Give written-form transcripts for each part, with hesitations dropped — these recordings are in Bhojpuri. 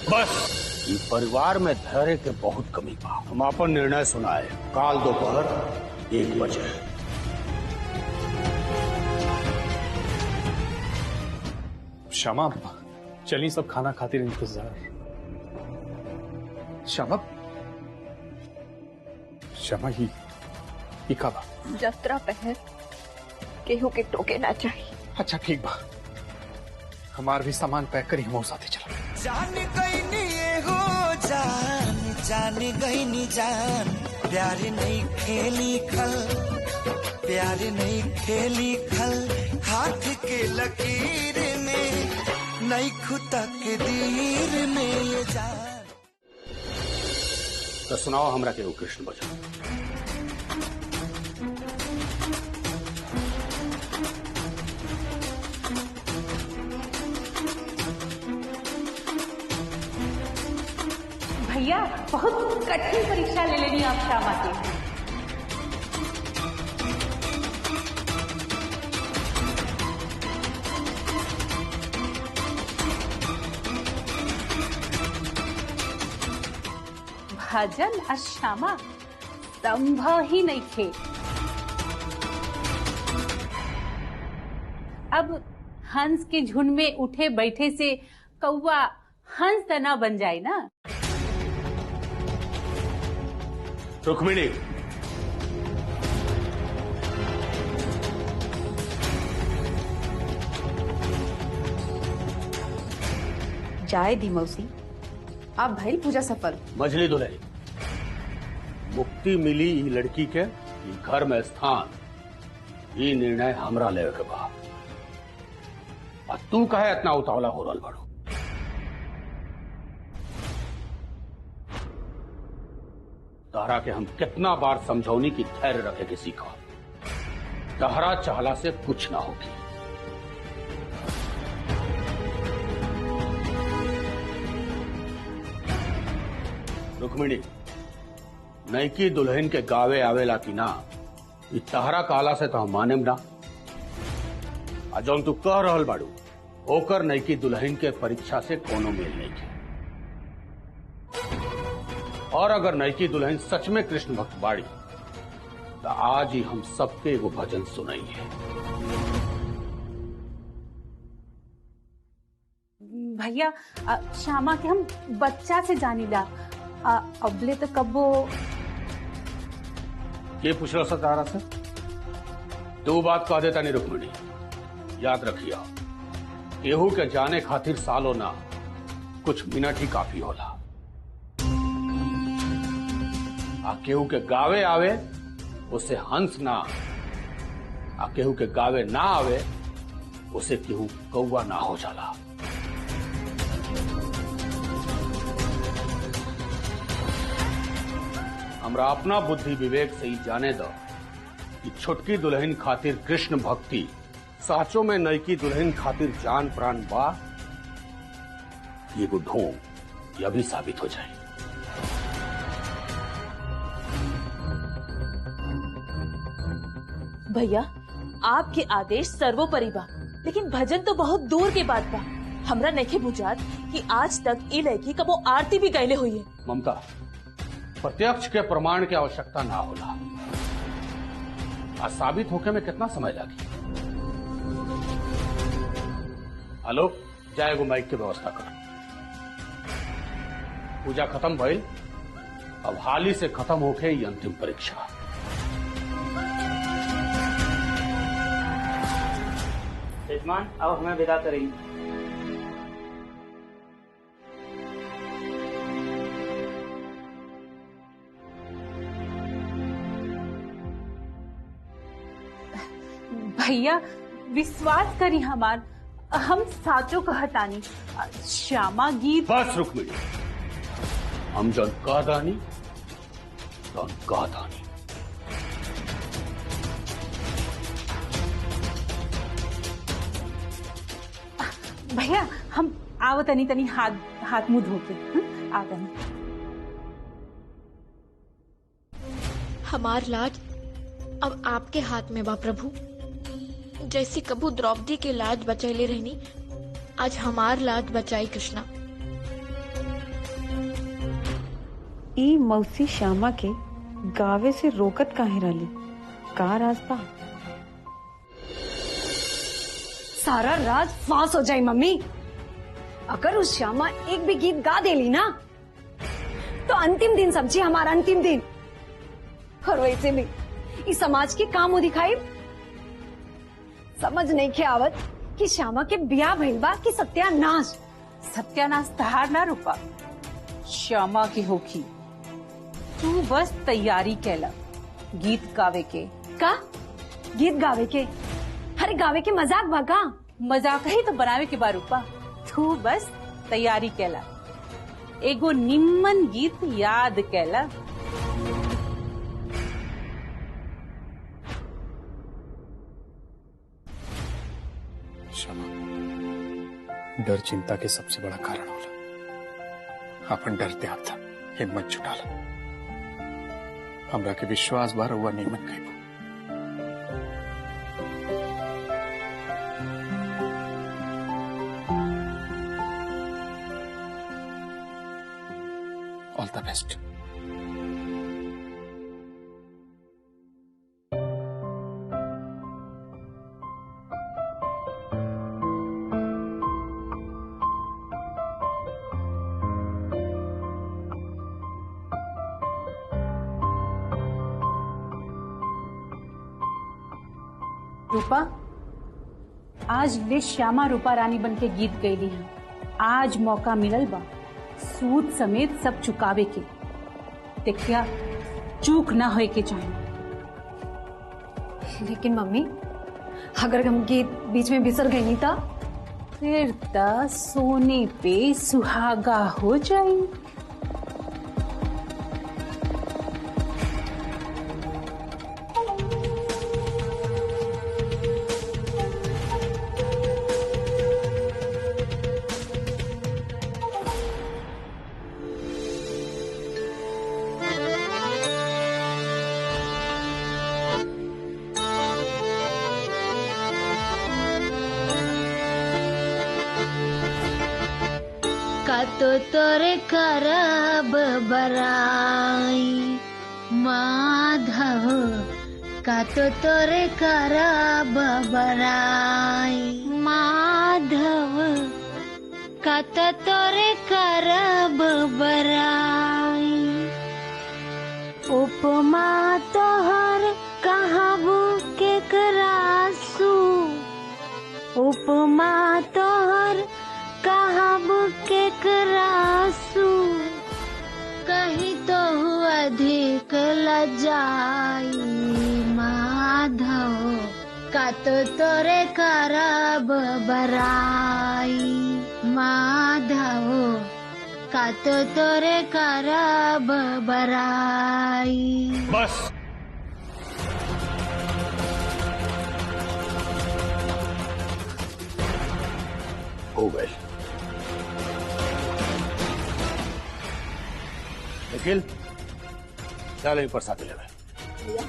बस ये परिवार में धैर्य के बहुत कमी बा। हम अपन निर्णय सुनाए काल दोपहर 1 बजे। श्यामा चलिए, सब खाना खातिर इंतजार। श्यामा श्यामा ही का बा? जत्रा पहर केहू के टोके ना चाहिए। अच्छा ठीक बा, हमार भी सामान पैक करी, हम साथे चला। जान गई नी ये हो जान गई नी जान, प्यार नहीं खेली खल, प्यार नहीं खेली खल, हाथ के लकीर में नहीं खुदा के दीर में ये जान। तो सुनाओ हमरा के कृष्ण भजन। भैया बहुत कठिन परीक्षा ले लेनी आप श्यामा की। भजन और श्यामा संभव ही नहीं थे। अब हंस के झुंड में उठे बैठे से कौवा हंस तना बन जाए ना। रुक्मिणी, जाए दी मौसी, आप भइल पूजा सफल। मछली दुल्हन, मुक्ति मिली ई लड़की के, ई घर में स्थान, ये निर्णय हमरा लेवे के बा। और तू कहे इतना उतावला हो रहल बाड़ू? तहरा के हम कितना बार समझौनी की धैर्य रखे के सीखा। तहरा चाहला से कुछ ना होगी। रुक्मिणी, नैकी दुल्हन के गावे आवेला की ना, ई तहरा काला से तो हम माने ना। आ जौन तू कह रहल बाड़ू होकर नैकी दुल्हन के परीक्षा से कोनो मेल नहीं है। और अगर नैकी दुल्हन सच में कृष्ण भक्त बाड़ी तो आज ही हम सबके एगो भजन सुनाई है। भैया श्यामा के हम बच्चा से जानीला, अबले तो कब्बो। ये पूछ रहा तारा से? दो बात कह देता नहीं रुक्मिणी, याद रखिया, केहू के जाने खातिर सालों ना कुछ मिनट ही काफी होला। आ केहू के गावे आवे उसे हंस ना, आ केहू के गावे ना आवे उसे केहू कौवा ना हो जाला। हमरा अपना बुद्धि विवेक से ही जाने दो कि छुटकी दुल्हन खातिर कृष्ण भक्ति साचों में नैकी दुल्हन खातिर जान प्राण बा। ये को ढोंग यह भी साबित हो जाए। भैया आपके आदेश सर्वोपरि बा, लेकिन भजन तो बहुत दूर के बात बा। हमरा नहीं बुझात कि आज तक ई लड़की कबो आरती भी गैले हुई है। ममता, प्रत्यक्ष के प्रमाण की आवश्यकता ना होला। आज साबित होके में कितना समय लगी। आलोक, जाएगो माइक की व्यवस्था कर। पूजा खत्म भइल, अब हाल से खत्म होके ये अंतिम परीक्षा। यजमान, अब हमें विदा करेंगे। भैया विश्वास करी हमार, हम साचो कहतानी। श्यामा गीत। बस रुक्मिणी, हम जन कह दानी तो कह दानी। भैया हम आवत तनी तनी हाथ मुंह धो के आवतनी। हमार लाज अब आपके हाथ में बा प्रभु। जैसी कबू द्रौपदी के लाज बचैले रहनी, आज हमार लाज बचाई कृष्णा। ई मौसी श्यामा के गावे से रोकत काहे रही? का राज बा? सारा राज फांस हो जाए मम्मी। अगर उस श्यामा एक भी गीत गा देली ना तो अंतिम दिन समझी हमारा अंतिम दिन। और वैसे भी इस समाज के काम दिखाई समझ नहीं के आवत कि श्यामा के ब्याह भइल बा कि सत्यानाश। सत्यानाश तहार ना रूपा, श्यामा की होखी। तू बस तैयारी कैला गीत गावे के। का गीत गावे के? अरे गावे के मजाक भागा। मजाक ही तो बनावे के बा रूपा। तू बस तैयारी कैला, एगो निम्मन गीत याद कैला। क्षमा, डर चिंता के सबसे बड़ा कारण होला। अपन डरते आता हिम्मत जुटाला। हमरा के विश्वास बार हुआ निमन कही। ऑल द बेस्ट। रूपा, आज वे श्यामा रूपा रानी बन के गीत गईली हैं। आज मौका मिलल बा सूद समेत सब चुकावे के। देखिया चूक ना होए के चाहिए। लेकिन मम्मी अगर हम गीत बीच में बिसर गए नहीं था फिर ता सोने पे सुहागा हो जाए। तो तोरे करब बराई माधव, का तो तोरे करब बराई माधव, का तो तोरे करब बराई। उपमा तोहर कहबू के करासू, उपमा तोहर कहब के करासू, कहीं तो अधिक लजाई माधव, का तो तोरे करब बराई माधव, का तो तोरे करब बराई। बस हो गए। निखिल चल यहीं पर साथ ले गए। भैया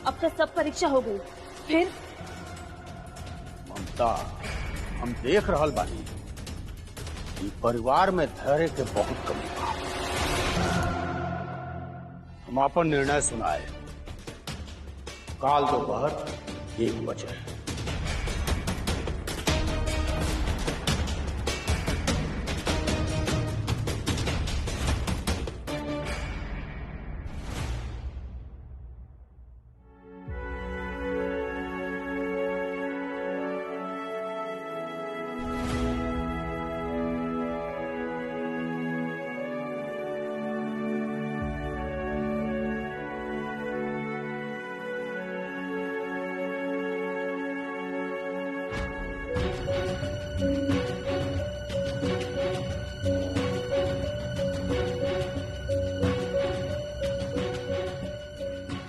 अब तक सब परीक्षा हो गई। फिर ममता, हम देख रहल बानी कि परिवार में धैर्य के बहुत कमी बा। हम अपन निर्णय सुनाए काल दोपहर 1 बजे।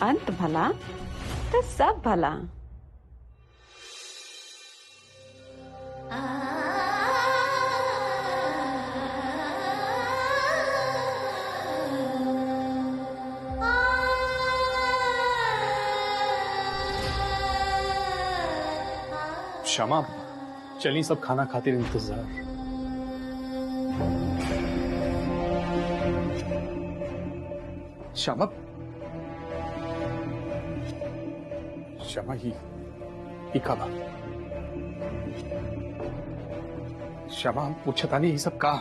अंत भला तो सब भला। क्षमा, चलिए सब खाना खातिर इंतजार। श्यामा, श्यामा ही का श्यामा, हम पूछता नहीं ये सब का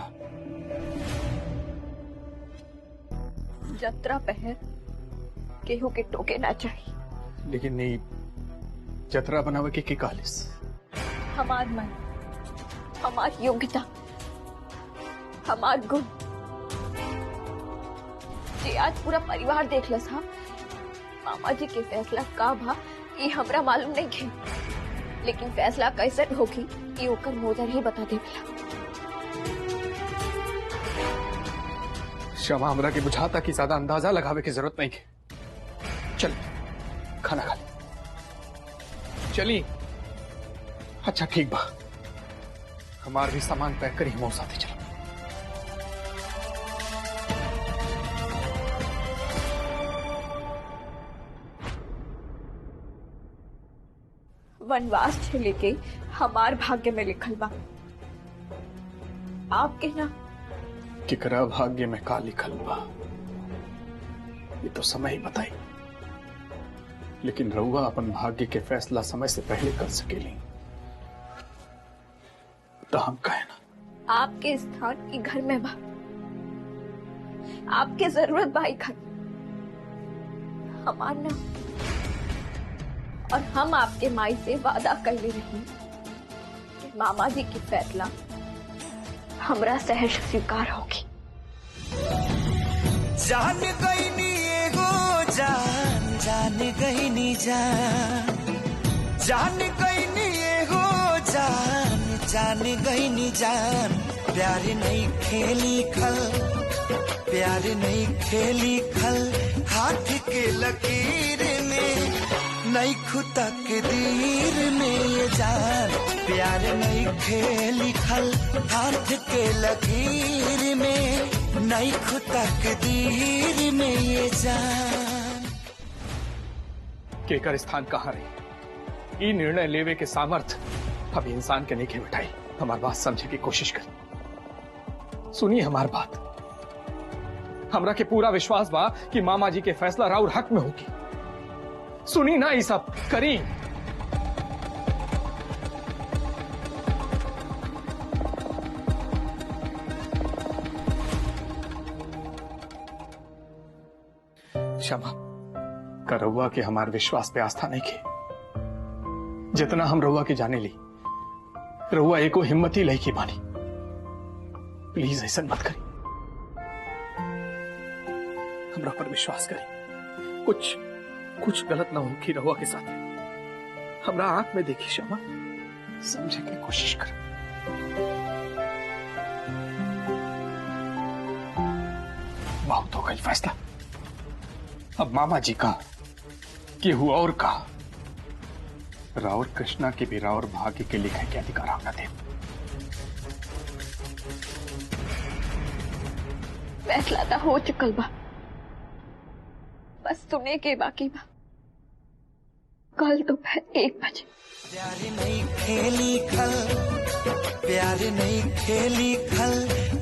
जत्रा पहर केहू के टोके ना चाहिए। लेकिन नहीं जतरा बनावे के कालिस हमार मन, हमार योग्यता, हमार गुण जे आज पूरा परिवार देख लस हा। मामा जी के फैसला का भा ये हमरा मालूम नहीं है, लेकिन फैसला कैसे होगी ये ओकर मोदर ही बता देवेला। श्यामा, हमरा के बुझाता कि ज्यादा अंदाजा लगावे की जरूरत नहीं है। चल खाना खा ले। चली। अच्छा ठीक बा, हमार भी सामान पैक करी मौसा साथे चल। वनवास झेले के हमार भाग्य में लिखल बा। आपके ना केकरा भाग्य में का लिखल बा ये तो समय ही बताई, लेकिन रउआ अपन भाग्य के फैसला समय से पहले कर सकेली तो हम कहे ना। आपके स्थान ई घर में बा, आपके जरूरत बा ई घर हमार ना। और हम आपके माई से वादा कैले रही कि मामा जी की फैसला हमरा सहर्ष स्वीकार होगी। जान गई नी एगो जान, जान गई नी जान, जान गई नी एगो जान, जान गई नी जान। प्यार नहीं खेली खल, प्यार नहीं खेली खल, हाथ के लकीर में नहीं खुदा के दीर में ये जान। प्यार नहीं खेली खल, हाथ के लकीर में नहीं खुदा के दीर में ये जान। केकर स्थान कहाँ रही ये निर्णय लेवे के सामर्थ अब इंसान के नहीं बिठाई। हमार बात समझे की कोशिश कर, सुनिए हमार बात। हमरा के पूरा विश्वास बा कि मामा जी के फैसला राउर हक में होगी। सुनी ना ये सब करी। क्षमा का रउआ के हमार विश्वास पे आस्था नहीं के। जितना हम रउआ के जाने ली, रउआ एको हिम्मत ही लई की बानी। प्लीज ऐसा मत करी, हमरा पर विश्वास करी। कुछ गलत ना हो कि रहुआ के साथ हमरा आंख में देखी। क्षमा समझे की कोशिश कर। बहुत हो गई फैसला। अब मामा जी का कि हुआ और का राउर कृष्णा के भी राउर भाग्य के लिखे के अधिकार हमने दे। फैसला तो हो चुकल बा, बस सुने के बाकी बा। कल दोपहर 1 बजे। प्यार नहीं खेली खल, प्यार नहीं खेली खल,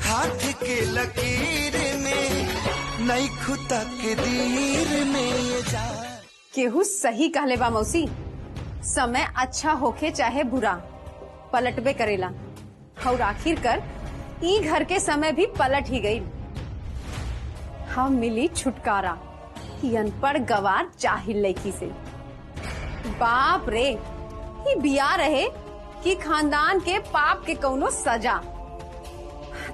हाथ के लकीर में नहीं खुदा के दीर में ये जान। केहू सही कहले बा मौसी, समय अच्छा होके चाहे बुरा पलटबे करेला। और आखिर कर ई घर के समय भी पलट ही गई। हम मिली छुटकारा ही अनपढ़ गवार जाहिल लड़की से। बाप रे, ही बिया रहे कि खानदान के पाप के कौनो सजा।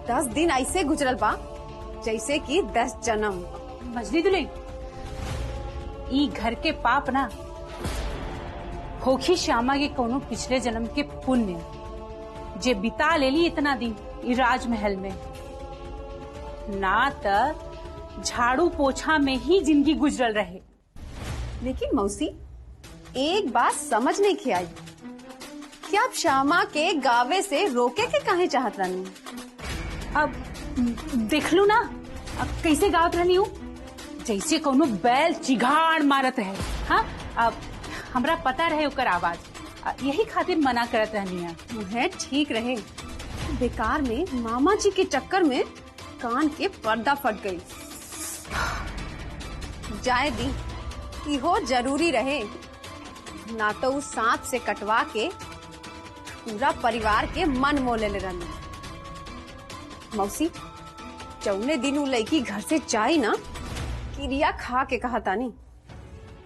10 दिन ऐसे गुजरल बा जैसे कि 10 जन्म। मजली दुल्हन, ई घर के पाप ना होखी श्यामा के कोनो पिछले जन्म के पुण्य जे बिता लेली इतना दिन ई राजमहल में। ना त झाड़ू पोछा में ही जिंदगी गुजरल रहे। लेकिन मौसी, एक बात समझ नहीं के आई कि आप श्यामा के गावे से रोके के काहे चाहत रहनी? अब देख लू ना, अब कैसे गावत रहनी हूँ, जैसे कोनो बैल चिघाड़ मारत रहे। हाँ, अब हमरा पता रहे ओकर आवाज, यही खातिर मना करत रहनी है। मुझे ठीक रहे, बेकार में मामा जी के चक्कर में कान के पर्दा फट गई। जाए दी इहो जरूरी रहे, ना तो उस सांप से कटवा के पूरा परिवार के मन मोले ले रहनी। मौसी जौने दिन उ लड़की घर से जाई ना, क्रिया खा के कहा तानी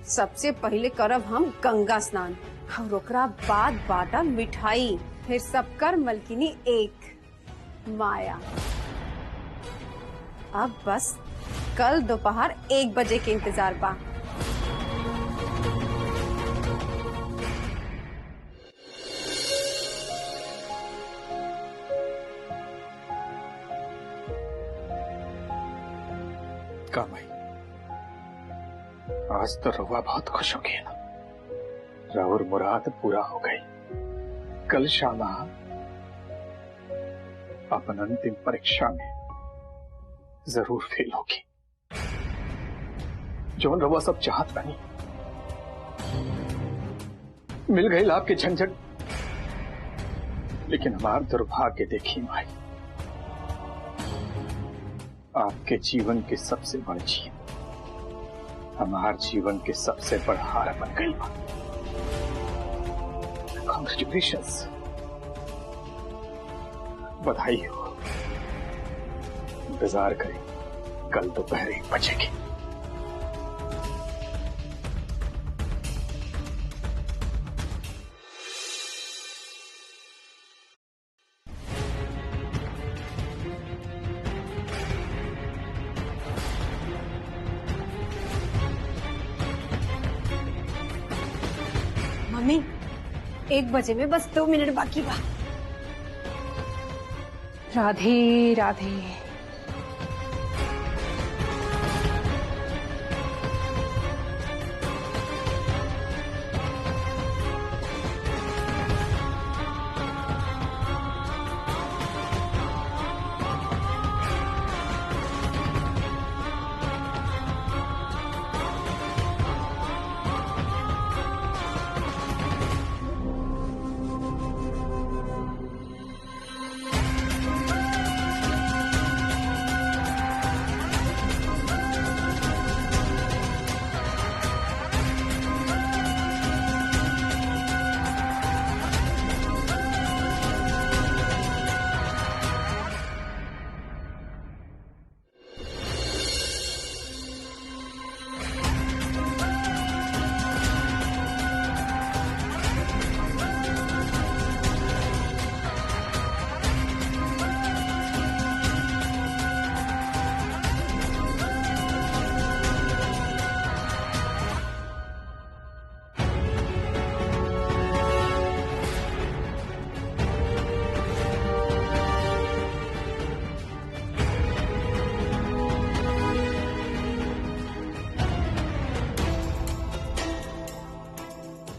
सबसे पहले करब हम गंगा स्नान और ओकरा बाद बाटा मिठाई, फिर सबकर मलकिनी एक माया। अब बस कल दोपहर 1 बजे के इंतजार बा। का भाई, आज तो रहुआ बहुत खुश हो गया ना, राहुल मुराद पूरा हो गई। कल शाम अपन अंतिम परीक्षा में जरूर फेल होगी। जौन रहुआ सब चाहत बनी मिल गई लाभ के झंझट, लेकिन हमार दुर्भाग्य देखी माई, आपके जीवन के सबसे बड़ी जीत हमार जीवन के सबसे बड़ा हार बन गई। कॉन्ग्रेचुलेशंस, बधाई हो। इंतजार करें कल दोपहर 1 बजे की। मम्मी 1 बजे में बस 2 मिनट बाकी बा। राधे राधे।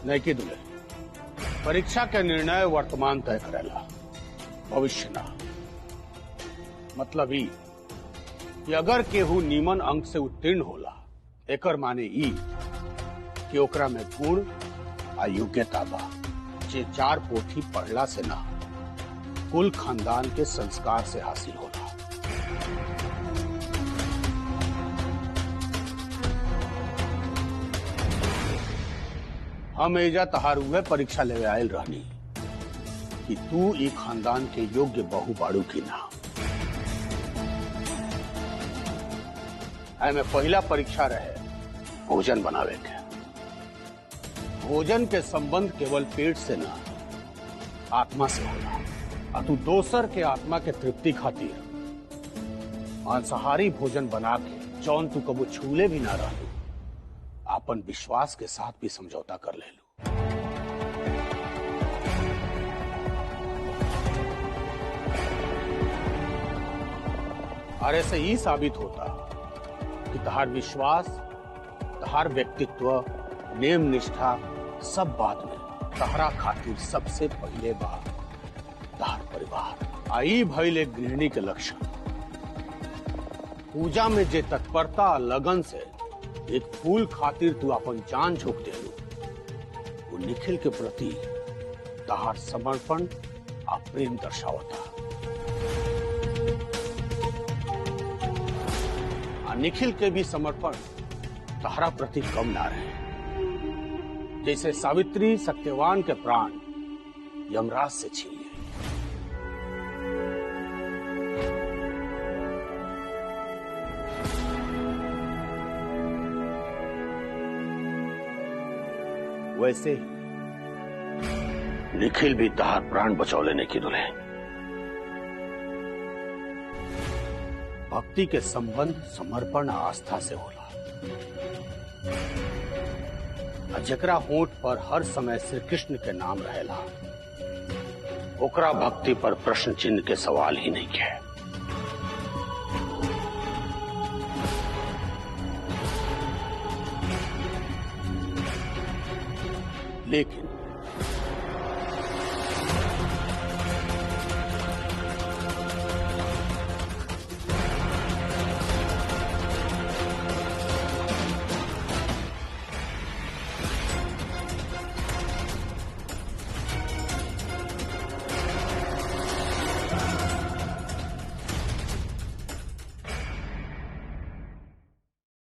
नैकी दुल्हे, परीक्षा के निर्णय वर्तमान तय करेला, भविष्य ना। मतलब ई कि अगर केहू नीमन अंक से उत्तीर्ण होला, एकर माने ई कि ओकरा में गुण आ योग्यता बा, जे 4 पोथी पढ़ला से ना, कुल खानदान के संस्कार से हासिल होला। हम एजा तहार उहे परीक्षा लेवे आयल रहनी कि तू ई खानदान के योग्य बहु बाड़ू की ना। में पहला परीक्षा रहे भोजन बनावे के। भोजन के संबंध केवल पेट से ना, आत्मा से होला। और तू दोसर के आत्मा के तृप्ति खातिर मांसाहारी भोजन बना के जौन तू कबो छूले भी ना रहू, अपन विश्वास के साथ भी समझौता कर ले लू। और ऐसे ही साबित होता कि तहार विश्वास, तहार व्यक्तित्व, नेम निष्ठा सब बात में तहरा खातिर सबसे पहले बात तहार परिवार। आई भइल एक गृहिणी के लक्षण। पूजा में जे तत्परता लगन से एक फूल खातिर तू अपन जान झोंक देलू, वो निखिल के प्रति तहार समर्पण आ प्रेम दर्शावता। आ निखिल के भी समर्पण तहरा प्रति कम ना रहे। जैसे सावित्री सत्यवान के प्राण यमराज से छीन लिए। वैसे निखिल भी तहार प्राण बचाव लेने की दुल्हन। भक्ति के संबंध समर्पण आस्था से होला। जकरा होठ पर हर समय श्री कृष्ण के नाम रहेला, ओकरा भक्ति पर प्रश्न चिन्ह के सवाल ही नहीं है। लेकिन